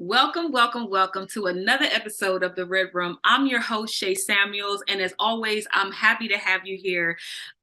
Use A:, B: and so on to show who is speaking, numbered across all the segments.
A: Welcome to another episode of The Red Room. I'm your host, SHAY Samuels, and as always, I'm happy to have you here.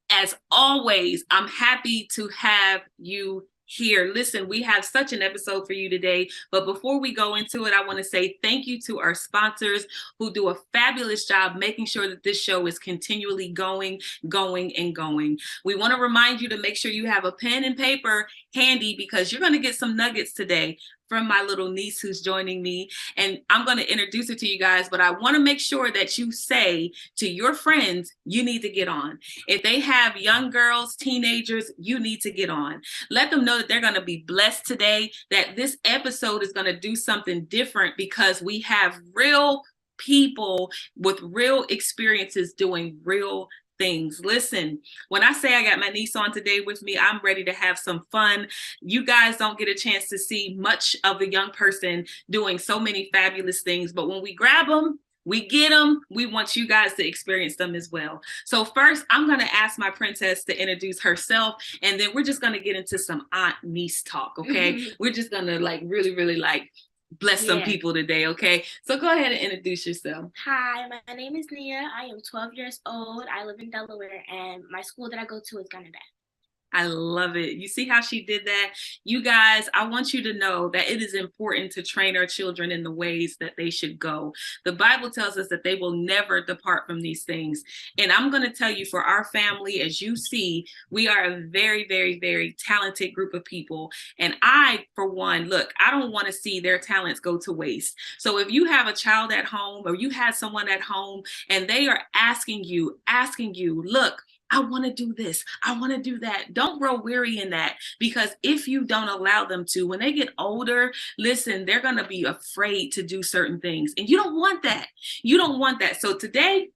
A: As always, I'm happy to have you here. Listen, we have such an episode for you today, but before we go into it, I want to say thank you to our sponsors who do a fabulous job making sure that this show is continually going. We want to remind you to make sure you have a pen and paper handy because you're going to get some nuggets today from my little niece who's joining me. And I'm going to introduce her to you guys, but I want to make sure that you say to your friends, you need to get on. If they have young girls, teenagers, you need to get on. Let them know that they're going to be blessed today, that this episode is going to do something different because we have real people with real experiences doing real things. Listen, when I say I got my niece on today with me, I'm ready to have some fun. You guys don't get a chance to see much of the young person doing so many fabulous things, but when we grab them, we get them. We want you guys to experience them as well. So first, I'm going to ask my princess to introduce herself, and then we're just going to get into some aunt-niece talk, okay? We're just going to really bless some people today, okay? So go ahead and introduce yourself.
B: Hi, my name is Nia. I am 12 years old. I live in Delaware, and my school that I go to is Gunnedah.
A: I love it. You see how she did that? You guys, I want you to know that it is important to train our children in the ways that they should go. The Bible tells us that they will never depart from these things. And I'm going to tell you, for our family, as you see, we are a very talented group of people. And I, for one, look, I don't want to see their talents go to waste. So if you have a child at home or you have someone at home and they are asking you, look, I want to do this. I want to do that. Don't grow weary in that, because if you don't allow them to, when they get older, listen, they're going to be afraid to do certain things. And you don't want that. You don't want that. So today,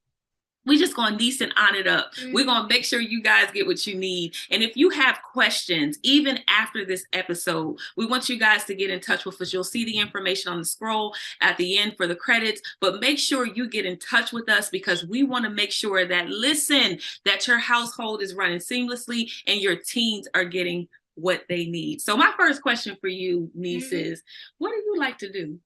A: we just going to niece and on it up. We're going to make sure you guys get what you need. And if you have questions, even after this episode, we want you guys to get in touch with us. You'll see the information on the scroll at the end for the credits, but make sure you get in touch with us because we want to make sure that, listen, that your household is running seamlessly and your teens are getting what they need. So my first question for you, niece, is what do you like to do?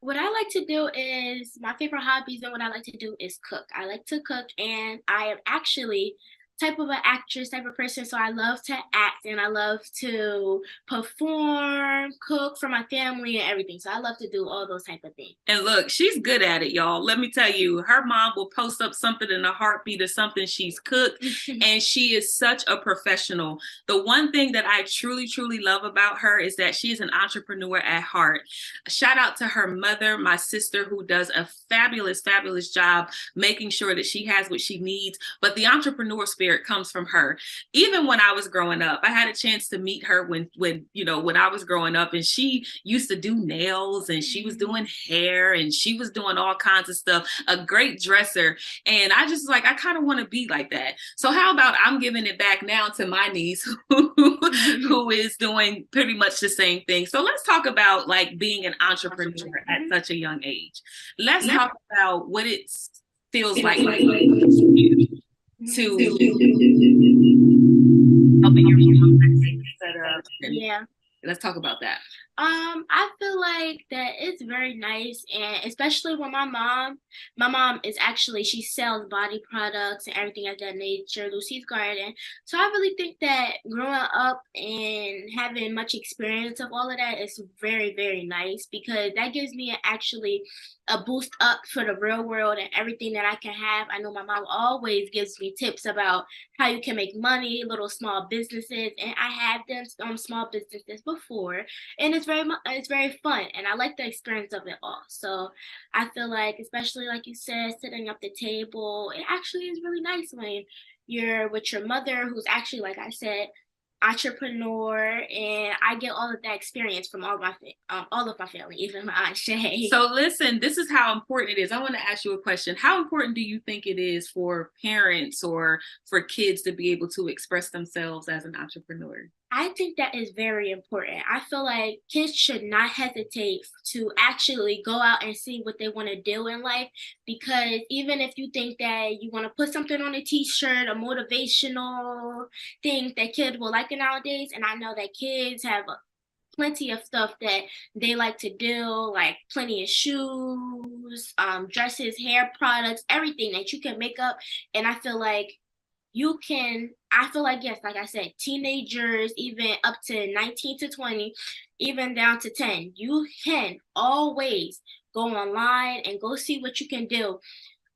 B: What I like to do is, my favorite hobbies and what I like to do is cook. I like to cook, and I am actually type of an actress type of person, so I love to act and I love to perform, cook for my family and everything. So I love to do all those type of things.
A: And look, she's good at it, y'all. Let me tell you, her mom will post up something in a heartbeat of something she's cooked, and she is such a professional. The one thing that I truly love about her is that she is an entrepreneur at heart. Shout out to her mother, my sister, who does a fabulous job making sure that she has what she needs. But the entrepreneur spirit comes from her. Even when I was growing up, I had a chance to meet her when I was growing up, and she used to do nails and she was doing hair and she was doing all kinds of stuff, a great dresser. And I just I kind of want to be like that. So how about I'm giving it back now to my niece who is doing pretty much the same thing. So let's talk about being an entrepreneur at such a young age. Let's talk about what it feels like to helping your mom set up.
B: Yeah.
A: Let's talk about that.
B: I feel like that it's very nice, and especially when my mom is actually, she sells body products and everything of that nature, Lucy's Garden. So I really think that growing up and having much experience of all of that is very nice, because that gives me actually a boost up for the real world and everything that I can have. I know my mom always gives me tips about how you can make money, little small businesses, and I have done small businesses before, and it's very fun, and I like the experience of it all. So I feel like, especially like you said, sitting at the table, it actually is really nice when you're with your mother, who's actually, like I said, entrepreneur, and I get all of that experience from all of my family, even my Aunt Shay.
A: So listen, this is how important it is. I want to ask you a question. How important do you think it is for parents or for kids to be able to express themselves as an entrepreneur?
B: I think that is very important. I feel like kids should not hesitate to actually go out and see what they want to do in life, because even if you think that you want to put something on a t-shirt, a motivational thing that kids will like nowadays, and I know that kids have plenty of stuff that they like to do, like plenty of shoes, dresses, hair products, everything that you can make up. And I feel like, yes, like I said, teenagers, even up to 19 to 20, even down to 10, you can always go online and go see what you can do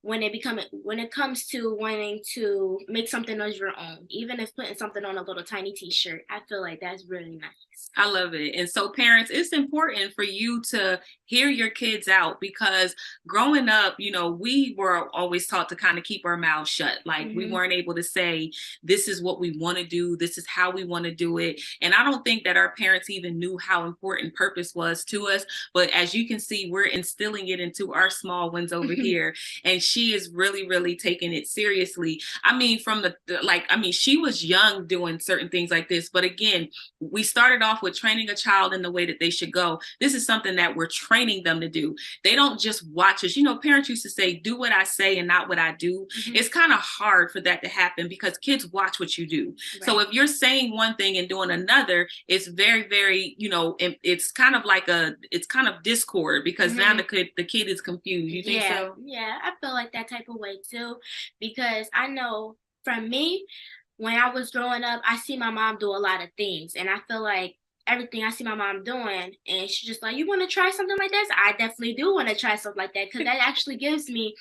B: when it comes to wanting to make something of your own, even if putting something on a little tiny t-shirt. I feel like that's really nice.
A: I love it. And so parents, it's important for you to hear your kids out, because growing up, we were always taught to kind of keep our mouths shut. Like we weren't able to say, this is what we want to do. This is how we want to do it. And I don't think that our parents even knew how important purpose was to us. But as you can see, we're instilling it into our small ones over here. And she is really, really taking it seriously. I mean, she was young doing certain things like this. But again, we started off with training a child in the way that they should go. This is something that we're training them to do. They don't just watch us. Parents used to say, do what I say and not what I do. It's kind of hard for that to happen because kids watch what you do. Right. So if you're saying one thing and doing another, it's very, very, it's kind of discord, because now the kid is confused. You think so?
B: Yeah, I feel like that type of way too, because I know from me, when I was growing up, I see my mom do a lot of things, and I feel like everything I see my mom doing, and she's just like, you want to try something like this? I definitely do want to try something like that, because that actually gives me,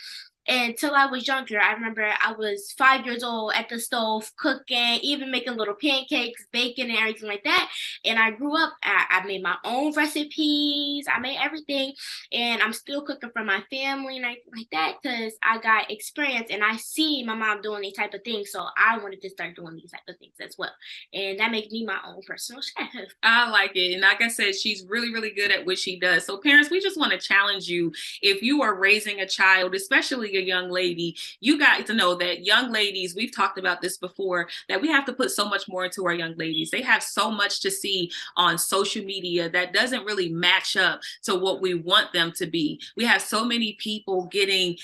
B: until I was younger, I remember I was 5 years old at the stove cooking, even making little pancakes, baking, and everything like that. And I grew up, I made my own recipes, I made everything, and I'm still cooking for my family and everything like that, because I got experience and I see my mom doing these type of things, so I wanted to start doing these type of things as well. And that makes me my own personal chef.
A: I like it. And like I said, she's really, really good at what she does. So parents, we just want to challenge you. If you are raising a child, especially a young lady, you got to know that young ladies, we've talked about this before, that we have to put so much more into our young ladies. They have so much to see on social media that doesn't really match up to what we want them to be. We have so many people getting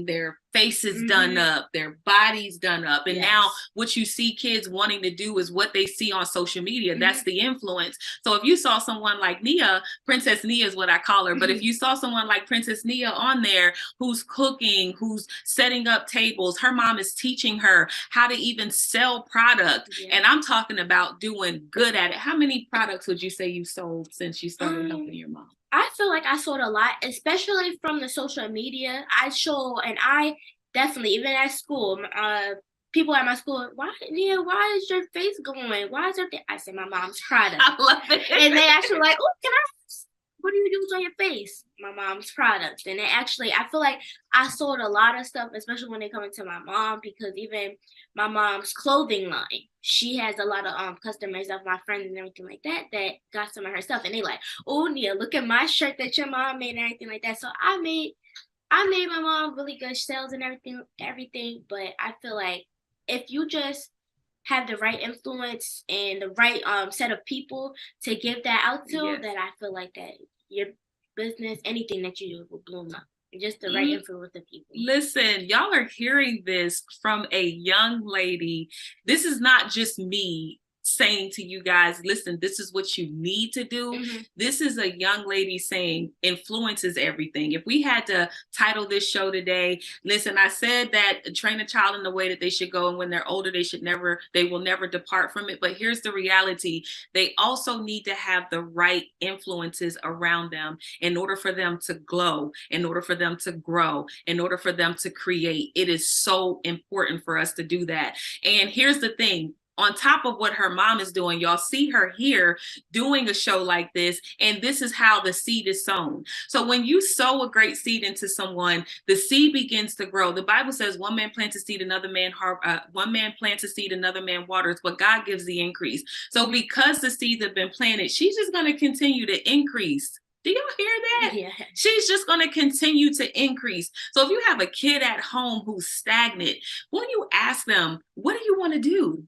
A: their faces done up, their bodies done up. And now what you see kids wanting to do is what they see on social media. That's the influence. So if you saw someone like Nia, Princess Nia is what I call her, but if you saw someone like Princess Nia on there who's cooking, who's setting up tables, her mom is teaching her how to even sell product. And I'm talking about doing good at it. How many products would you say you sold since you started helping your mom?
B: I feel like I sold a lot, especially from the social media. I definitely, even at school, people at my school, why is your face going? Why is everything? I said, my mom's product.
A: I love it.
B: And they actually like, oh, what do you use on your face? My mom's products. And I feel like I sold a lot of stuff, especially when they come into my mom, because even my mom's clothing line, she has a lot of customers of my friends and everything like that got some of her stuff, and they like, oh, Nia, look at my shirt that your mom made and everything like that. So I made my mom really good sales and everything. But I feel like if you just have the right influence and the right set of people to give that out to, then I feel like that your business, anything that you do, will bloom up. Just the right influence of people.
A: Listen, y'all are hearing this from a young lady. This is not just me saying to you guys, listen, this is what you need to do. This is a young lady saying influence is everything. If we had to title this show today, listen, I said that train a child in the way that they should go, and when they're older, they will never depart from it. But here's the reality. They also need to have the right influences around them in order for them to glow, in order for them to grow, in order for them to create. It is so important for us to do that. And here's the thing. On top of what her mom is doing, y'all see her here doing a show like this, and this is how the seed is sown. So when you sow a great seed into someone, the seed begins to grow. The Bible says one man plants a seed, another man waters, but God gives the increase. So because the seeds have been planted, she's just going to continue to increase. Do y'all hear that?
B: Yeah.
A: She's just going to continue to increase. So if you have a kid at home who's stagnant, when you ask them, what do you want to do?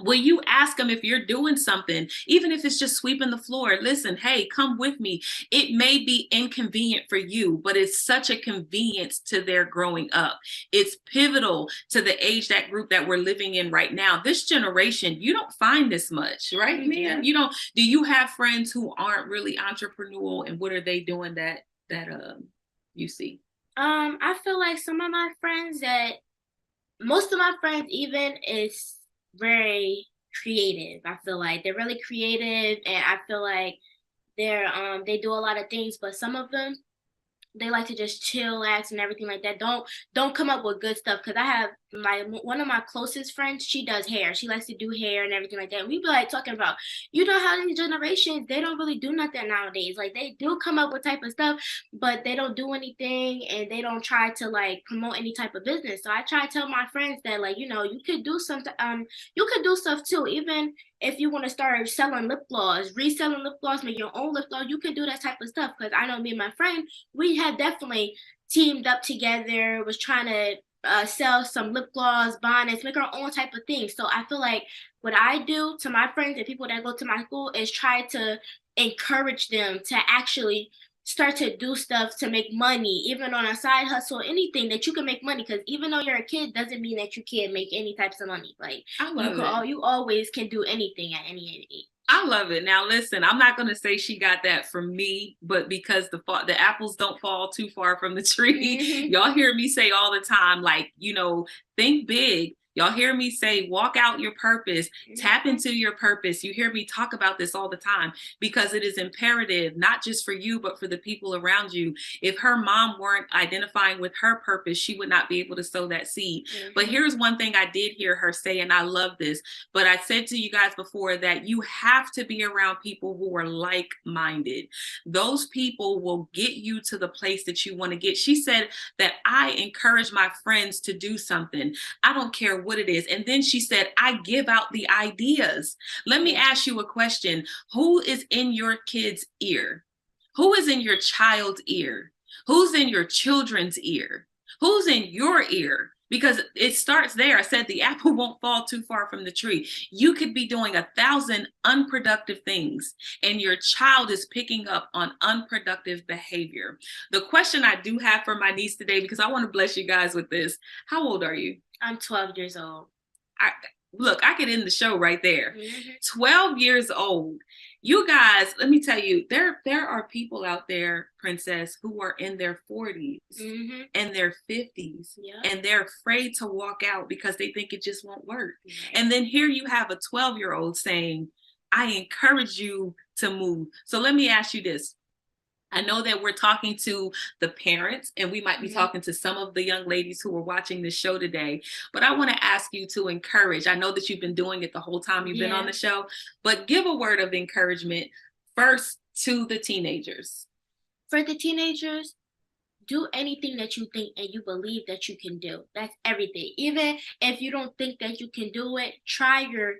A: Will you ask them if you're doing something, even if it's just sweeping the floor? Listen, hey, come with me. It may be inconvenient for you, but it's such a convenience to their growing up. It's pivotal to the age that group that we're living in right now. This generation, you don't find this much, right, Mia? You don't. Do you have friends who aren't really entrepreneurial, and what are they doing that you see?
B: I feel like some of my friends that most of my friends even is very creative. I feel like they're really creative, and I feel like they do a lot of things, but some of them they like to just chillax and everything like that. Don't come up with good stuff because I have my one of my closest friends. She does hair. She likes to do hair and everything like that. And we be like talking about, you know how these generations they don't really do nothing nowadays. Like they do come up with type of stuff, but they don't do anything and they don't try to like promote any type of business. So I try to tell my friends that like you could do something. You could do stuff too. Even if you want to start selling lip gloss, reselling lip gloss, make your own lip gloss, you can do that type of stuff. Because I know me and my friend, we had definitely teamed up together, was trying to sell some lip gloss, bonnets, make our own type of thing. So I feel like what I do to my friends and people that go to my school is try to encourage them to actually start to do stuff to make money, even on a side hustle, anything that you can make money. Because even though you're a kid, doesn't mean that you can't make any types of money. Like
A: I love it.
B: you always can do anything at any age.
A: I love it. Now, listen, I'm not going to say she got that from me, but because the apples don't fall too far from the tree,
B: Mm-hmm.
A: y'all hear me say all the time, like, think big. Y'all hear me say, walk out your purpose, tap into your purpose. You hear me talk about this all the time because it is imperative, not just for you, but for the people around you. If her mom weren't identifying with her purpose, she would not be able to sow that seed.
B: Mm-hmm.
A: But here's one thing I did hear her say, and I love this. But I said to you guys before that you have to be around people who are like-minded. Those people will get you to the place that you want to get. She said that I encourage my friends to do something. I don't care what it is. And then she said, I give out the ideas. Let me ask you a question. Who is in your kid's ear? Who is in your child's ear? Who's in your children's ear? Who's in your ear? Because it starts there. I said the apple won't fall too far from the tree. You could be doing 1,000 unproductive things, and your child is picking up on unproductive behavior. The question I do have for my niece today, because I want to bless you guys with this. How old are you?
B: I'm 12 years old.
A: Look, I could end the show right there.
B: Mm-hmm.
A: 12 years old. You guys, let me tell you, there are people out there, Princess, who are in their 40s
B: Mm-hmm.
A: and their 50s, and they're afraid to walk out because they think it just won't work.
B: Right.
A: And then here you have a 12-year-old saying, I encourage you to move. So let me ask you this. I know that we're talking to the parents and we might be talking to some of the young ladies who are watching this show today, but I want to ask you to encourage. I know that you've been doing it the whole time you've been on the show, but give a word of encouragement first to the teenagers.
B: For the teenagers, do anything that you think and you believe that you can do. That's everything. Even if you don't think that you can do it, try your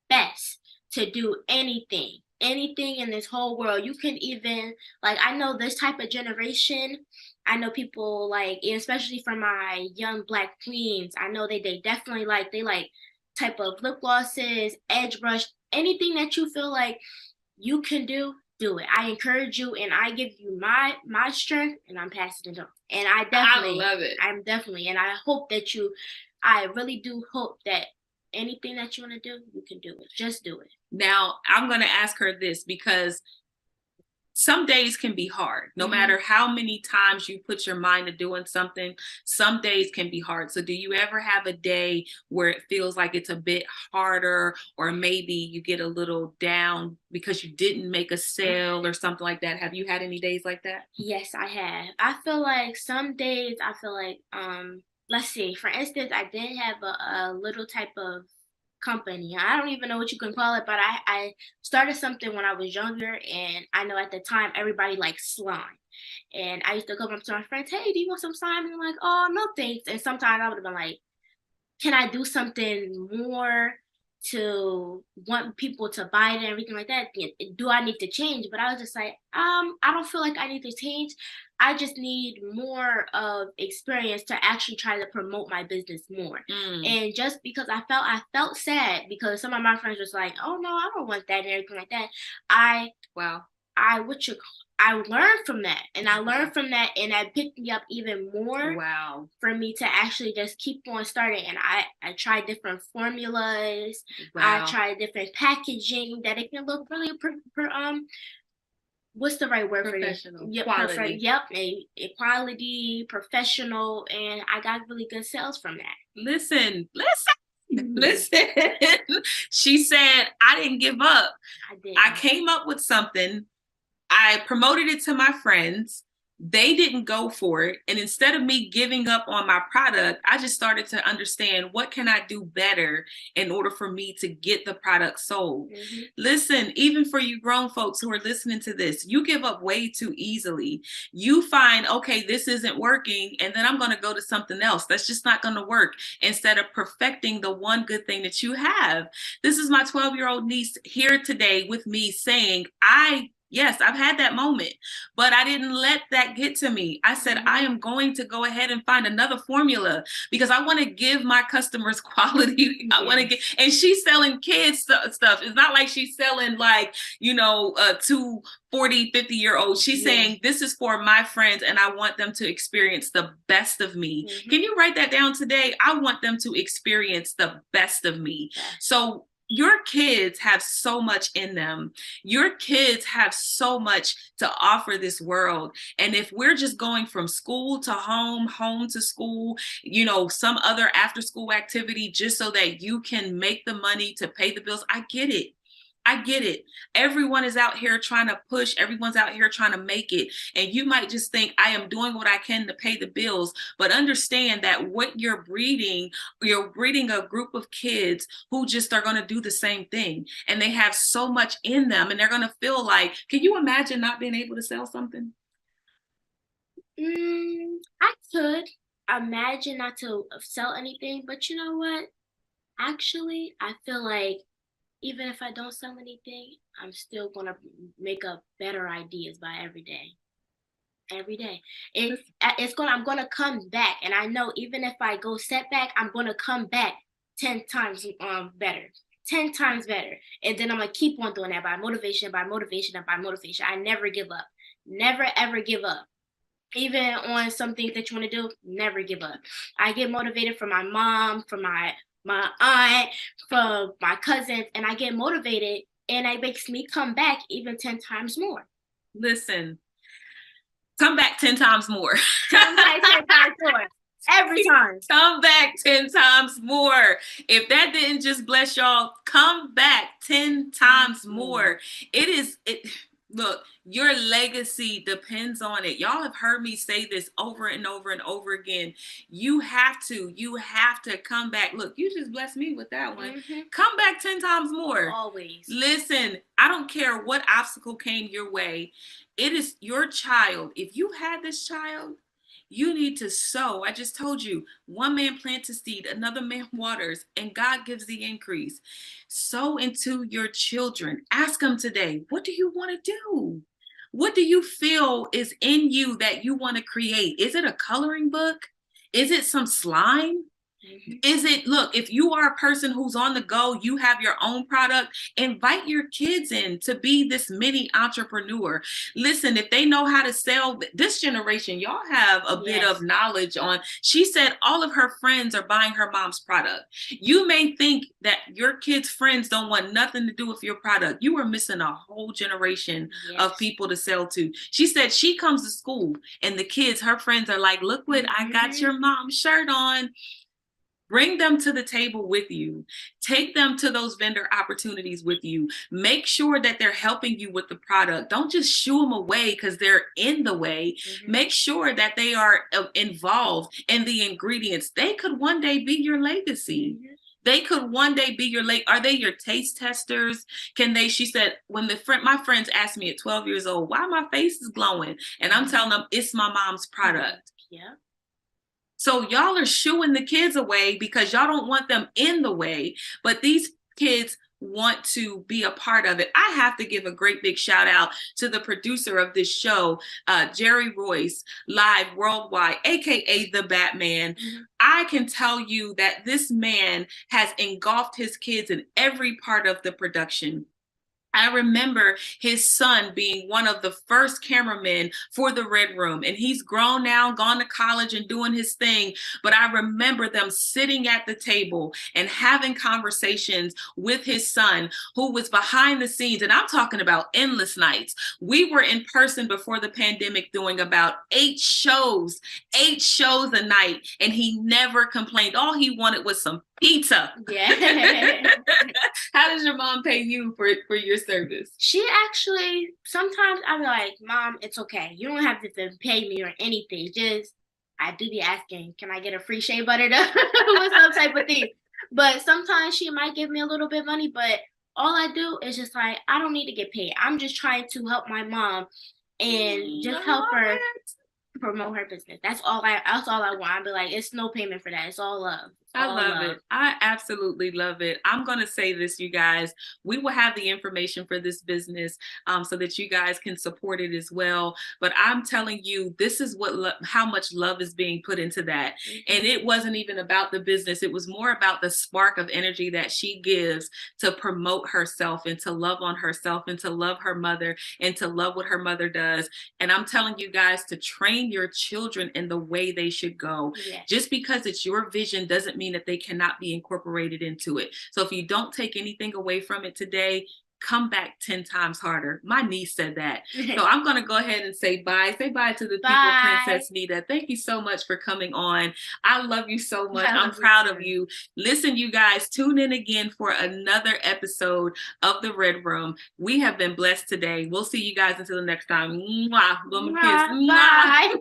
B: best to do anything in this whole world. You can even, like, I know this type of generation, I know people like, especially for my young Black queens, I know they definitely they like type of lip glosses, edge brush, anything that you feel like you can do it. I encourage you and I give you my strength and I'm passing it on. And I
A: love it.
B: I'm definitely, and I hope that I really do hope that anything that you want to do, you can do it. Just do it.
A: Now, I'm going to ask her this because some days can be hard. No matter how many times you put your mind to doing something, some days can be hard. So do you ever have a day where it feels like it's a bit harder, or maybe you get a little down because you didn't make a sale or something like that? Have you had any days like that?
B: Yes, I have. I feel like some days I feel like let's see, for instance, I did have a little type of company. I don't even know what you can call it, but I started something when I was younger, and I know at the time everybody liked slime. And I used to come up to my friends, hey, do you want some slime? And they're like, oh, no thanks. And sometimes I would have been like, can I do something more to want people to buy it and everything like that. Do I need to change? But I was just like, I don't feel like I need to change. I just need more of experience to actually try to promote my business more. And just because I felt sad because some of my friends was like, oh no, I don't want that and everything like that.
A: Wow.
B: I learned from that, and I learned from that, and that picked me up even more.
A: Wow.
B: For me to actually just keep on starting, and I tried different formulas.
A: Wow.
B: I tried different packaging that it can look really what's the right word for it?
A: Professional.
B: Yep,
A: Quality.
B: Yep, equality, professional, and I got really good sales from that.
A: Listen. She said, I didn't give up. I came up with something. I promoted it to my friends. They didn't go for it. And instead of me giving up on my product, I just started to understand what can I do better in order for me to get the product sold. Listen, even for you grown folks who are listening to this, you give up way too easily. You find, okay, this isn't working, and then I'm going to go to something else. That's just not going to work, instead of perfecting the one good thing that you have. This is my 12-year-old niece here today with me saying, yes, I've had that moment, but I didn't let that get to me. I said, I am going to go ahead and find another formula because I want to give my customers quality. I want to get, and she's selling kids stuff. It's not like she's selling like, to 40, 50-year-olds. She's saying, this is for my friends and I want them to experience the best of me. Can you write that down today? I want them to experience the best of me. So your kids have so much in them. Your kids have so much to offer this world. And if we're just going from school to home, home to school, some other after school activity just so that you can make the money to pay the bills, I get it. I get it. Everyone is out here trying to push. Everyone's out here trying to make it. And you might just think, I am doing what I can to pay the bills. But understand that what you're breeding a group of kids who just are going to do the same thing. And they have so much in them. And they're going to feel like, can you imagine not being able to sell something?
B: I could imagine not to sell anything. But you know what? Actually, I feel like even if I don't sell anything, I'm still gonna make up better ideas by every day. Every day, I'm gonna come back, and I know even if I go setback, I'm gonna come back 10 times better, 10 times better, and then I'm gonna keep on doing that by motivation, by motivation, and by motivation. I never give up, never ever give up. Even on some things that you want to do, never give up. I get motivated from my mom, from my aunt, from my cousins, and I get motivated, and it makes me come back even 10 times more.
A: Listen, come back 10 times more.
B: Come back 10 times more. Every time.
A: Come back 10 times more. If that didn't just bless y'all, come back 10 times more. Look, your legacy depends on it. Y'all have heard me say this over and over and over again. You have to come back. Look, you just blessed me with that one. Come back 10 times more.
B: Always.
A: Listen, I don't care what obstacle came your way. It is your child. If you had this child, you need to sow. I just told you, one man plants a seed, another man waters, and God gives the increase. Sow into your children. Ask them today, what do you want to do? What do you feel is in you that you want to create? Is it a coloring book? Is it some slime? Is it, look, if you are a person who's on the go, you have your own product, invite your kids in to be this mini entrepreneur. Listen, if they know how to sell, this generation, y'all have a bit of knowledge on. She said all of her friends are buying her mom's product. You may think that your kids' friends don't want nothing to do with your product. You are missing a whole generation of people to sell to. She said she comes to school and the kids, her friends are like, look what I got your mom's shirt on. Bring them to the table with you. Take them to those vendor opportunities with you. Make sure that they're helping you with the product. Don't just shoo them away because they're in the way. Make sure that they are involved in the ingredients. They could one day be your legacy. They could one day be your are they your taste testers? Can they, she said, when my friends asked me at 12 years old, why my face is glowing? And I'm telling them it's my mom's product.
B: Yeah. So
A: y'all are shooing the kids away because y'all don't want them in the way. But these kids want to be a part of it. I have to give a great big shout out to the producer of this show, Jerry Royce, live worldwide, aka the Batman. I can tell you that this man has engulfed his kids in every part of the production. I remember his son being one of the first cameramen for the Red Room, and he's grown now, gone to college and doing his thing. But I remember them sitting at the table and having conversations with his son, who was behind the scenes. And I'm talking about endless nights. We were in person before the pandemic doing about 8 shows a night, and he never complained. All he wanted was some pizza.
B: Yeah.
A: How does your mom pay you for your service?
B: She actually, sometimes I'm like, Mom, it's okay. You don't have to pay me or anything. Just, I do be asking, can I get a free shea butter with some type of thing? But sometimes she might give me a little bit of money, but all I do is just like, I don't need to get paid. I'm just trying to help my mom and just help her promote her business. That's all I want. I'll be like, it's no payment for that. It's all love.
A: I love it. I absolutely love it. I'm going to say this, you guys. We will have the information for this business so that you guys can support it as well. But I'm telling you, this is how much love is being put into that. And it wasn't even about the business. It was more about the spark of energy that she gives to promote herself and to love on herself and to love her mother and to love what her mother does. And I'm telling you guys to train your children in the way they should go.
B: Yeah.
A: Just because it's your vision doesn't mean that they cannot be incorporated into it. So if you don't take anything away from it today, come back 10 times harder. My niece said that. So I'm going to go ahead and say bye. Say bye to the people, Princess Nita. Thank you so much for coming on. I love you so much. I'm proud of you. Listen, you guys, tune in again for another episode of The Red Room. We have been blessed today. We'll see you guys until the next time. Mwah. Blow my kiss.
B: Bye.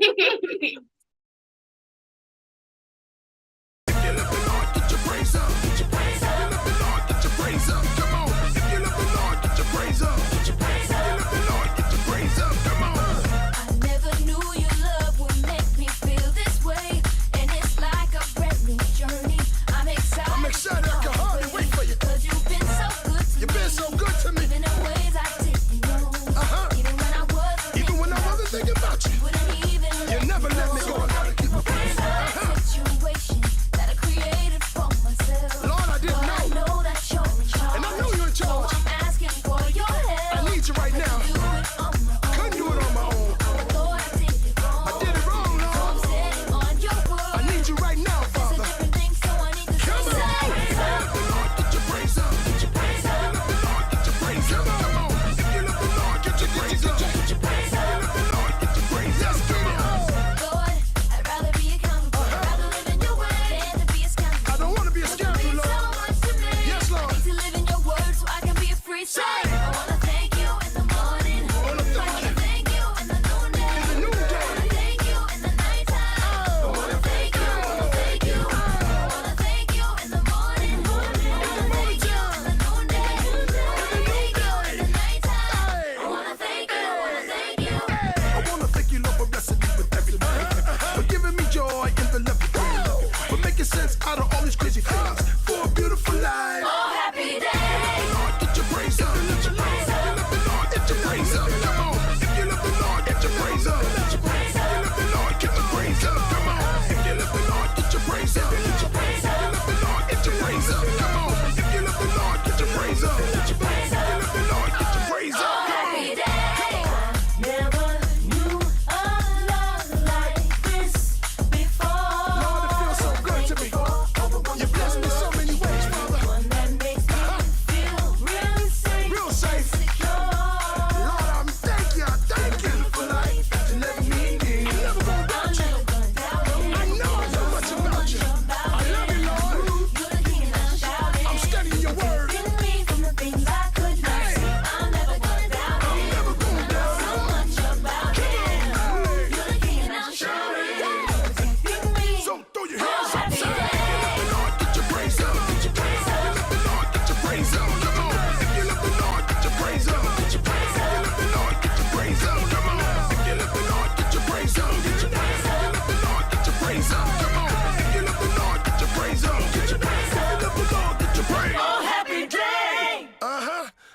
C: Praise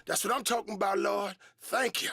C: That's what I'm talking about, Lord. Thank you.